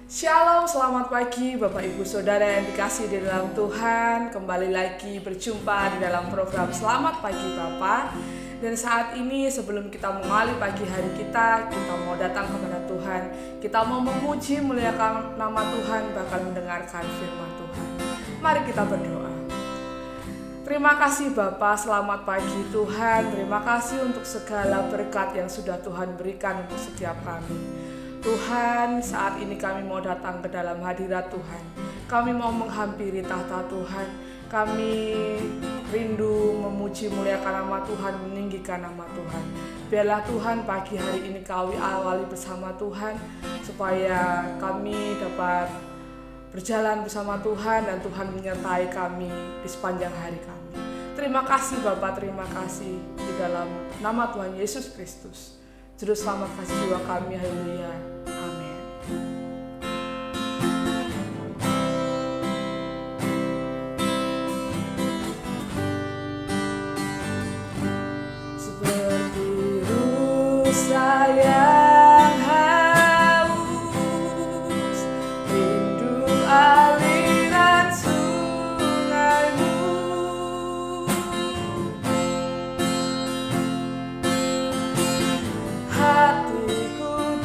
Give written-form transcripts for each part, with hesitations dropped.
Shalom, selamat pagi Bapak Ibu Saudara yang dikasihi di dalam Tuhan. Kembali lagi berjumpa di dalam program Selamat Pagi Bapak. Dan saat ini sebelum kita mengawali pagi hari kita mau datang kepada Tuhan. Kita mau memuji, muliakan nama Tuhan, bahkan mendengarkan firman Tuhan. Mari kita berdoa. Terima kasih Bapa, selamat pagi Tuhan. Terima kasih untuk segala berkat yang sudah Tuhan berikan untuk setiap kami. Tuhan, saat ini kami mau datang ke dalam hadirat Tuhan. Kami mau menghampiri tahta Tuhan. Kami rindu memuji muliakan nama Tuhan, meninggikan nama Tuhan. Biarlah Tuhan pagi hari ini kami awali bersama Tuhan, supaya kami dapat berjalan bersama Tuhan dan Tuhan menyertai kami di sepanjang hari kami. Terima kasih Bapak, terima kasih di dalam nama Tuhan Yesus Kristus. Juru selamat kasih jiwa kami, haleluya, amin. Seperti rusa yang haus, rindu aliran sungai-Mu. Hatiku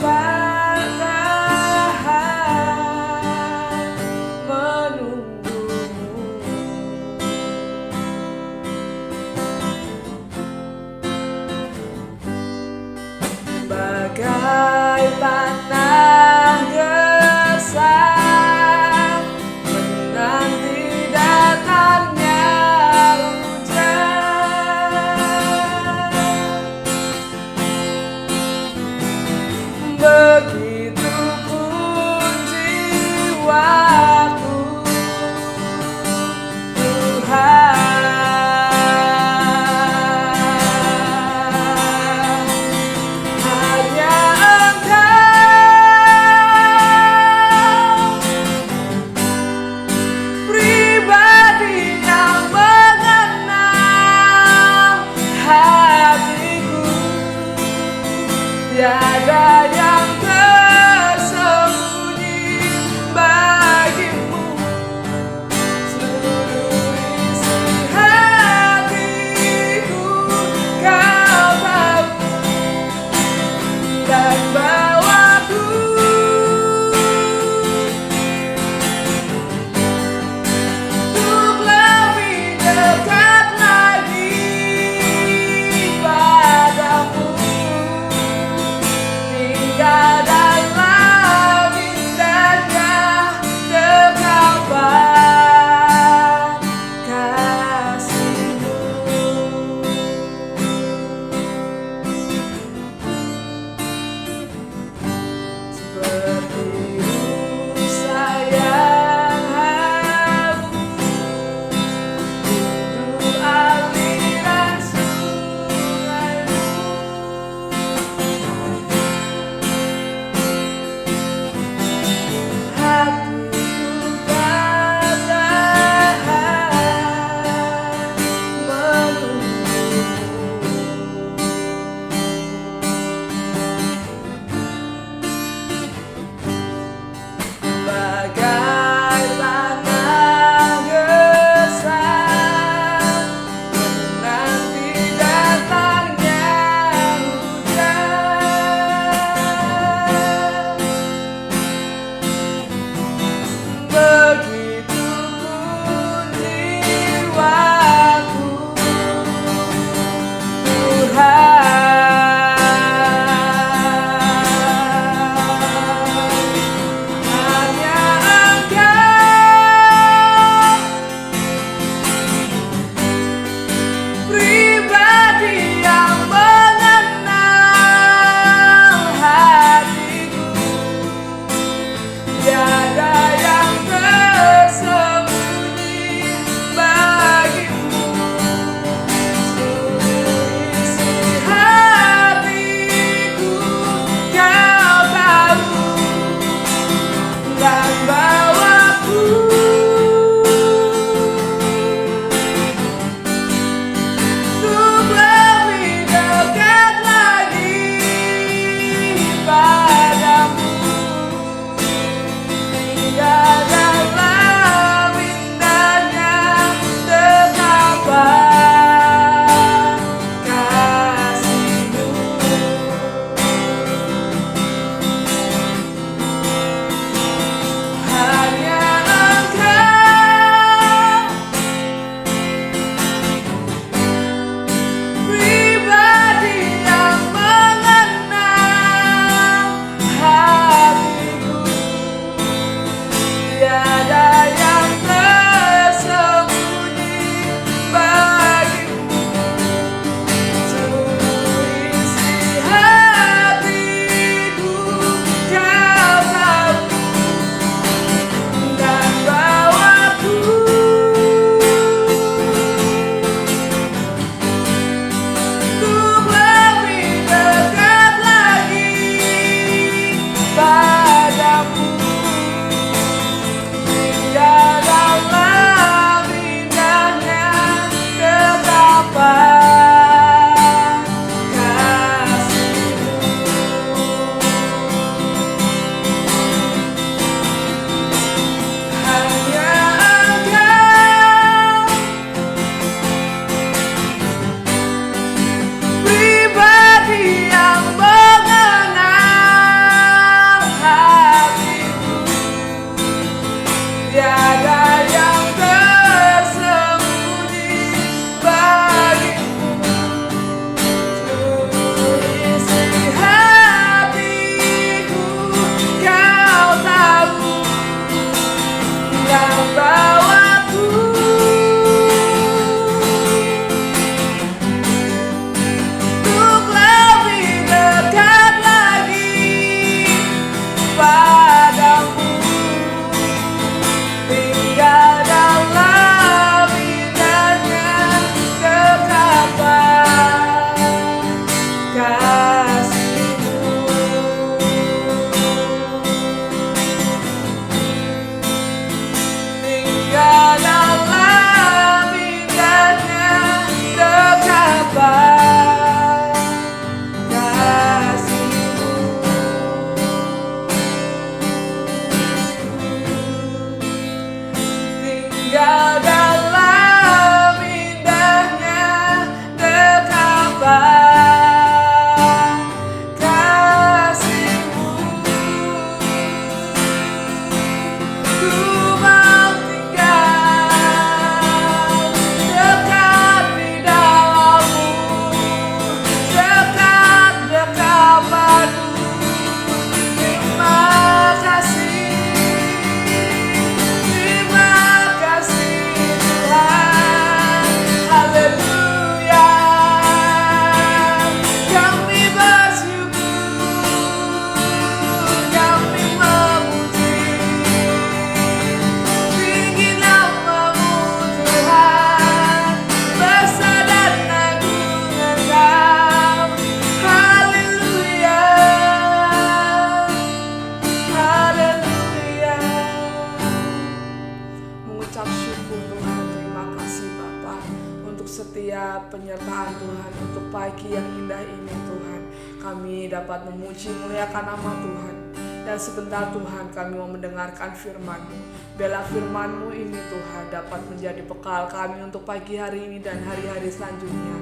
berkat penyertaan Tuhan untuk pagi yang indah ini Tuhan. Kami dapat memuji muliakan nama Tuhan. Dan sebentar Tuhan kami mau mendengarkan firman-Mu. Biarlah firman-Mu ini Tuhan dapat menjadi bekal kami untuk pagi hari ini dan hari-hari selanjutnya.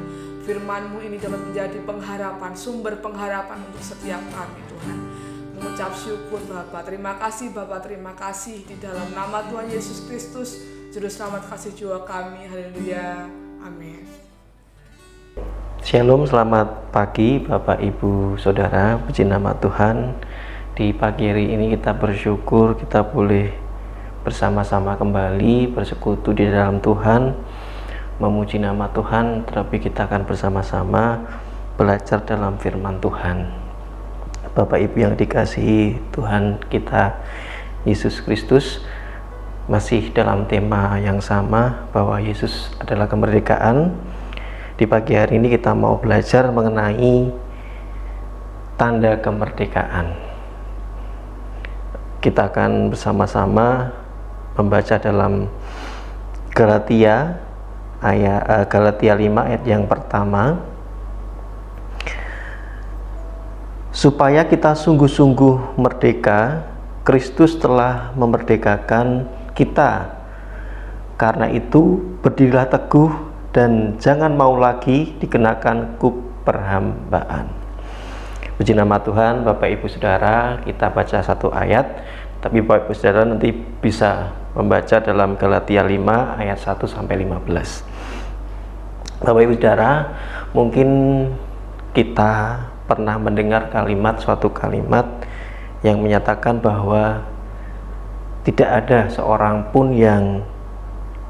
Firman-Mu ini dapat menjadi pengharapan, sumber pengharapan untuk setiap kami Tuhan. Mengucap syukur Bapa, terima kasih Bapa, terima kasih di dalam nama Tuhan Yesus Kristus, Juru Selamat kasih jiwa kami. Haleluya, amin. Shalom, selamat pagi Bapak Ibu Saudara, puji nama Tuhan. Di pagi hari ini kita bersyukur kita boleh bersama-sama kembali bersekutu di dalam Tuhan, memuji nama Tuhan, tetapi kita akan bersama-sama belajar dalam firman Tuhan. Bapak Ibu yang dikasihi Tuhan kita Yesus Kristus, masih dalam tema yang sama bahwa Yesus adalah kemerdekaan. Di pagi hari ini kita mau belajar mengenai tanda kemerdekaan. Kita akan bersama-sama membaca dalam Galatia 5 ayat yang pertama. Supaya kita sungguh-sungguh merdeka, Kristus telah memerdekakan kita. Karena itu, berdirilah teguh dan jangan mau lagi dikenakan kuk perhambaan. Puji nama Tuhan. Bapak Ibu Saudara, kita baca satu ayat, tapi Bapak Ibu Saudara nanti bisa membaca dalam Galatia 5 ayat 1 sampai 15. Bapak Ibu Saudara, mungkin kita pernah mendengar suatu kalimat yang menyatakan bahwa tidak ada seorang pun yang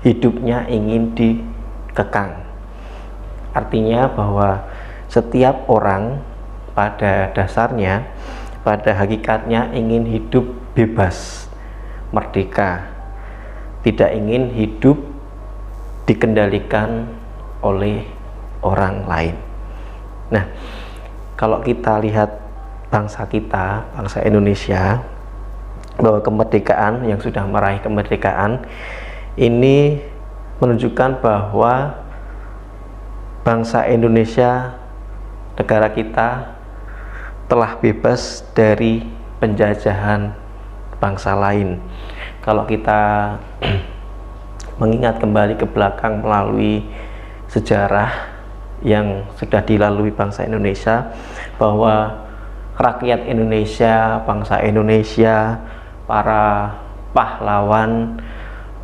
hidupnya ingin dikekang. Artinya bahwa setiap orang pada dasarnya, pada hakikatnya ingin hidup bebas, merdeka, tidak ingin hidup dikendalikan oleh orang lain. Nah, kalau kita lihat bangsa kita, bangsa Indonesia, bahwa kemerdekaan yang sudah meraih kemerdekaan ini menunjukkan bahwa bangsa Indonesia, negara kita, telah bebas dari penjajahan bangsa lain. Kalau kita mengingat kembali ke belakang melalui sejarah yang sudah dilalui bangsa Indonesia, bahwa rakyat Indonesia, bangsa Indonesia, para pahlawan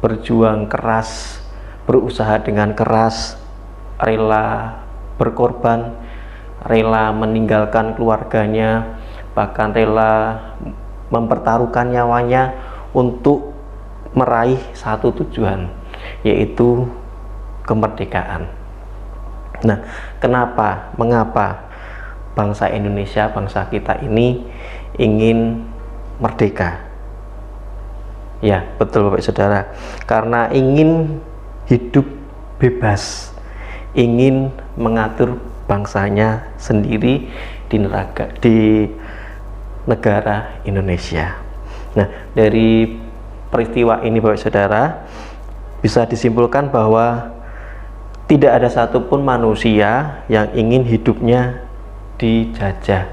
berjuang keras, berusaha dengan keras, rela berkorban, rela meninggalkan keluarganya, bahkan rela mempertaruhkan nyawanya untuk meraih satu tujuan, yaitu kemerdekaan. Nah, mengapa bangsa Indonesia, bangsa kita ini ingin merdeka? Ya, betul Bapak Saudara, karena ingin hidup bebas, ingin mengatur bangsanya sendiri di negara Indonesia. Nah, dari peristiwa ini Bapak Saudara bisa disimpulkan bahwa tidak ada satupun manusia yang ingin hidupnya dijajah,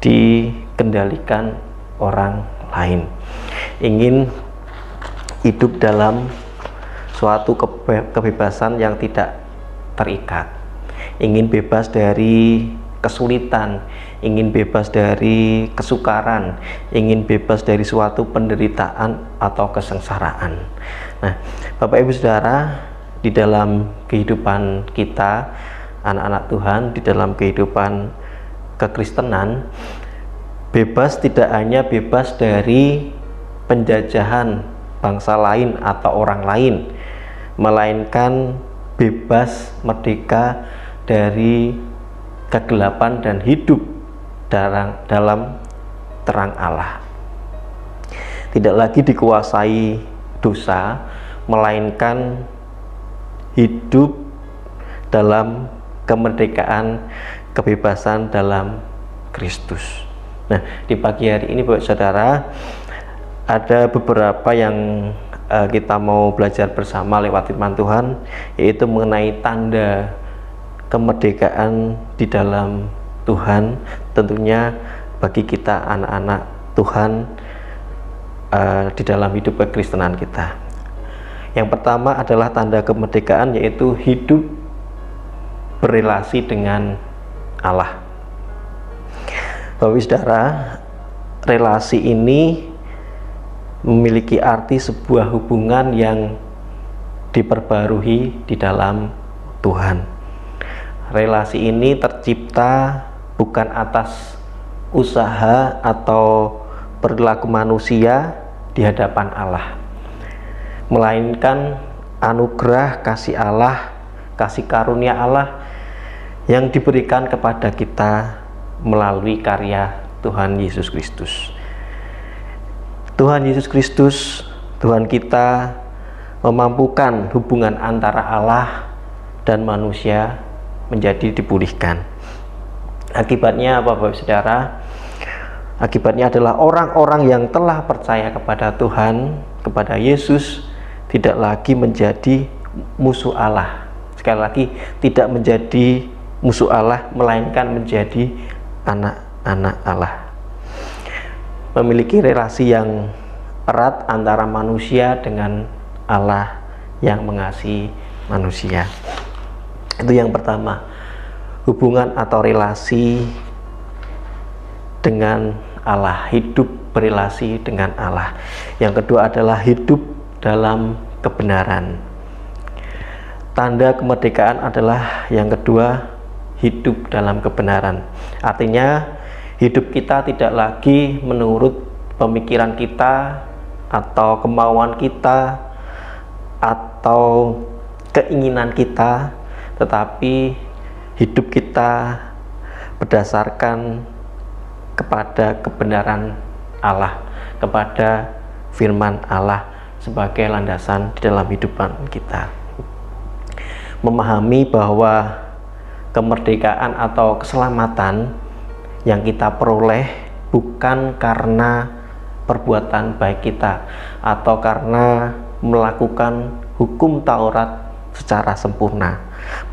dikendalikan orang lain, ingin hidup dalam suatu kebebasan yang tidak terikat, ingin bebas dari kesulitan, ingin bebas dari kesukaran, ingin bebas dari suatu penderitaan atau kesengsaraan. Nah, Bapak Ibu Saudara, di dalam kehidupan kita, anak-anak Tuhan, di dalam kehidupan kekristenan, bebas tidak hanya bebas dari penjajahan bangsa lain atau orang lain, melainkan bebas merdeka dari kegelapan dan hidup dalam terang Allah. Tidak lagi dikuasai dosa, melainkan hidup dalam kemerdekaan, kebebasan dalam Kristus. Nah, di pagi hari ini Bapak Saudara, ada beberapa yang kita mau belajar bersama lewat firman Tuhan, yaitu mengenai tanda kemerdekaan di dalam Tuhan, tentunya bagi kita anak-anak Tuhan di dalam hidup kekristenan kita. Yang pertama adalah tanda kemerdekaan, yaitu hidup berelasi dengan Allah. Bapak Saudara, relasi ini memiliki arti sebuah hubungan yang diperbarui di dalam Tuhan. Relasi ini tercipta bukan atas usaha atau perilaku manusia di hadapan Allah, melainkan anugerah kasih Allah, kasih karunia Allah yang diberikan kepada kita melalui karya Tuhan Yesus Kristus. Tuhan Yesus Kristus, Tuhan kita, memampukan hubungan antara Allah dan manusia menjadi dipulihkan. Akibatnya apa, Bapak Saudara? Akibatnya adalah orang-orang yang telah percaya kepada Tuhan, kepada Yesus, tidak lagi menjadi musuh Allah. Sekali lagi, tidak menjadi musuh Allah, melainkan menjadi anak-anak Allah. Memiliki relasi yang erat antara manusia dengan Allah yang mengasihi manusia. Itu yang pertama, hubungan atau relasi dengan Allah, hidup berelasi dengan Allah. Yang kedua adalah hidup dalam kebenaran. Tanda kemerdekaan adalah yang kedua, hidup dalam kebenaran. Artinya hidup kita tidak lagi menurut pemikiran kita atau kemauan kita atau keinginan kita, tetapi hidup kita berdasarkan kepada kebenaran Allah, kepada firman Allah sebagai landasan di dalam hidupan kita. Memahami bahwa kemerdekaan atau keselamatan yang kita peroleh bukan karena perbuatan baik kita atau karena melakukan hukum Taurat secara sempurna,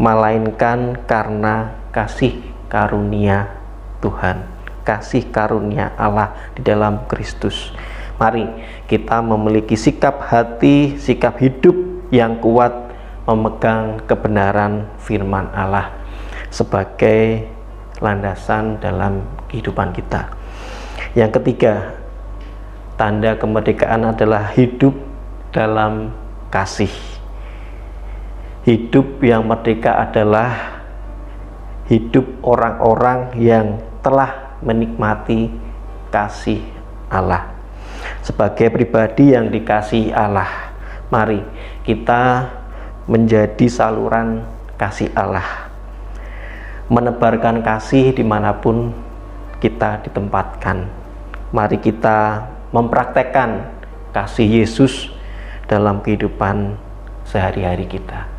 melainkan karena kasih karunia Tuhan, kasih karunia Allah di dalam Kristus. Mari kita memiliki sikap hati, sikap hidup yang kuat, memegang kebenaran firman Allah sebagai landasan dalam kehidupan kita. Yang ketiga, tanda kemerdekaan adalah hidup dalam kasih. Hidup yang merdeka adalah hidup orang-orang yang telah menikmati kasih Allah. Sebagai pribadi yang dikasihi Allah, mari kita menjadi saluran kasih Allah, menebarkan kasih dimanapun kita ditempatkan. Mari kita mempraktekkan kasih Yesus dalam kehidupan sehari-hari kita.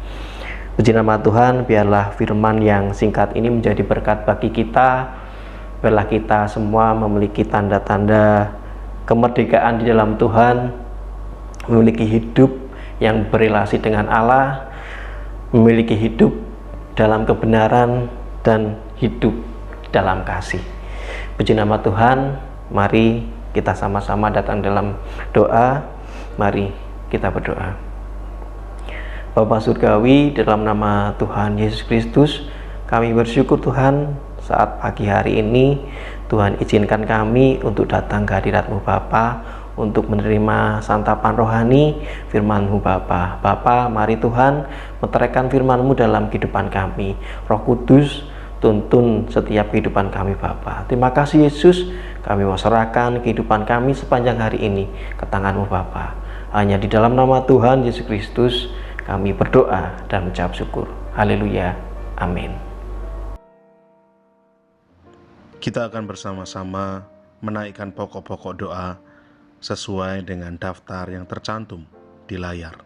Puji nama Tuhan, biarlah firman yang singkat ini menjadi berkat bagi kita. Biarlah kita semua memiliki tanda-tanda kemerdekaan di dalam Tuhan, memiliki hidup yang berelasi dengan Allah, memiliki hidup dalam kebenaran dan hidup dalam kasih. Puji nama Tuhan, mari kita sama-sama datang dalam doa. Mari kita berdoa. Bapa Surgawi, dalam nama Tuhan Yesus Kristus, kami bersyukur Tuhan, saat pagi hari ini Tuhan izinkan kami untuk datang ke hadirat-Mu Bapa, untuk menerima santapan rohani firman-Mu Bapa. Bapa, mari Tuhan meteraikan firman-Mu dalam kehidupan kami. Roh Kudus, tuntun setiap kehidupan kami Bapa. Terima kasih Yesus, kami mau serahkan kehidupan kami sepanjang hari ini ke tangan-Mu Bapa. Hanya di dalam nama Tuhan Yesus Kristus kami berdoa dan mengucap syukur. Haleluya. Amin. Kita akan bersama-sama menaikkan pokok-pokok doa sesuai dengan daftar yang tercantum di layar.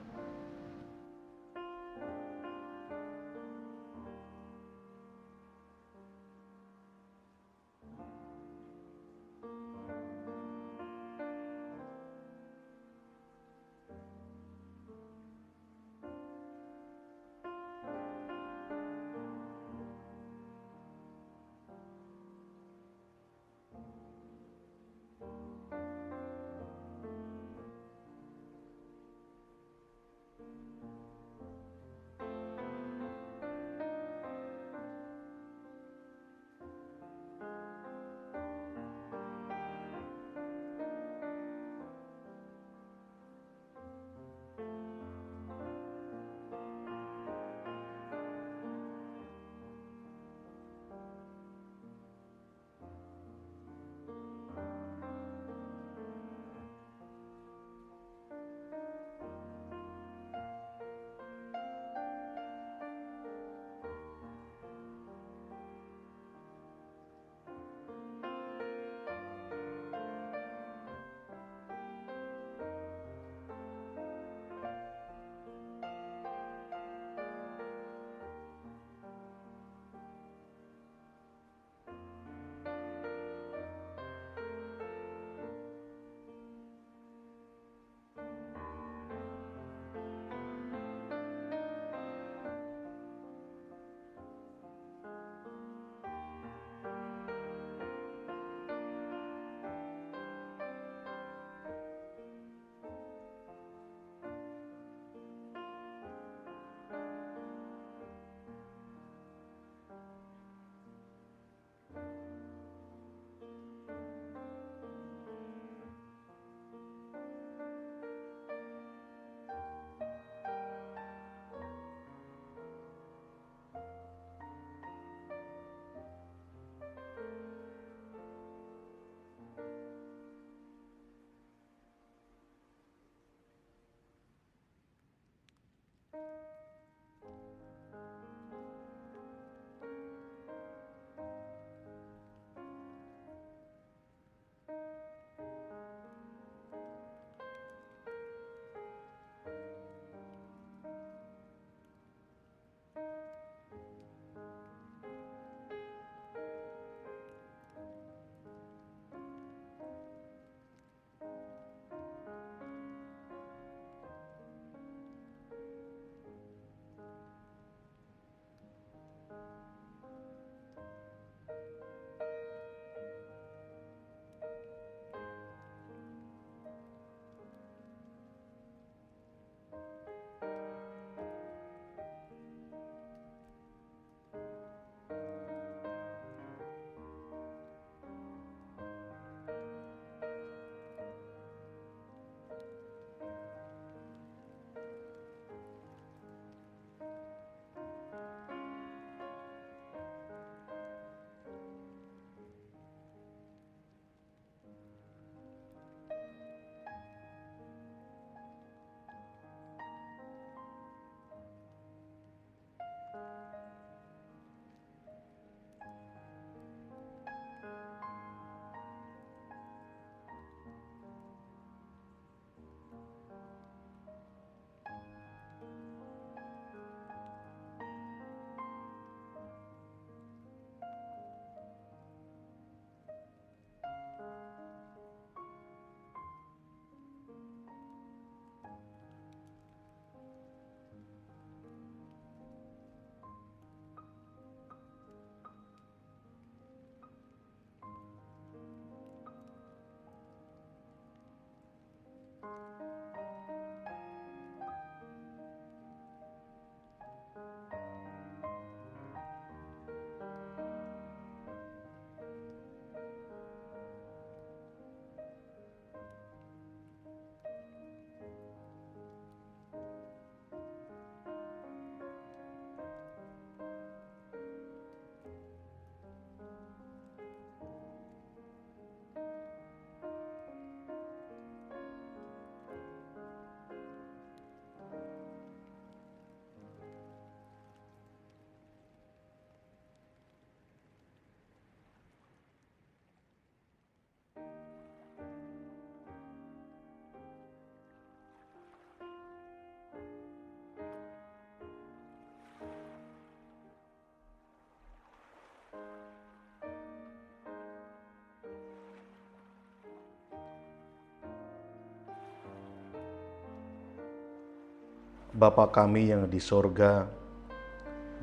Bapa kami yang di sorga,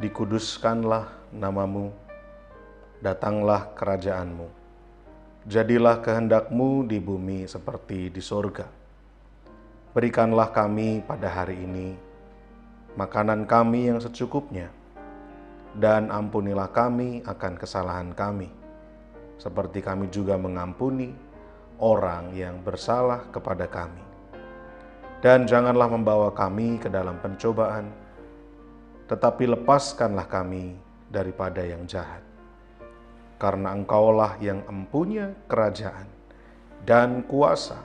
dikuduskanlah namamu, datanglah kerajaanmu, jadilah kehendakmu di bumi seperti di sorga. Berikanlah kami pada hari ini makanan kami yang secukupnya, dan ampunilah kami akan kesalahan kami, seperti kami juga mengampuni orang yang bersalah kepada kami. Dan janganlah membawa kami ke dalam pencobaan, tetapi lepaskanlah kami daripada yang jahat. Karena Engkaulah yang empunya kerajaan dan kuasa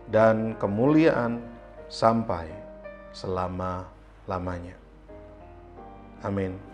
dan kemuliaan sampai selama-lamanya. Amin.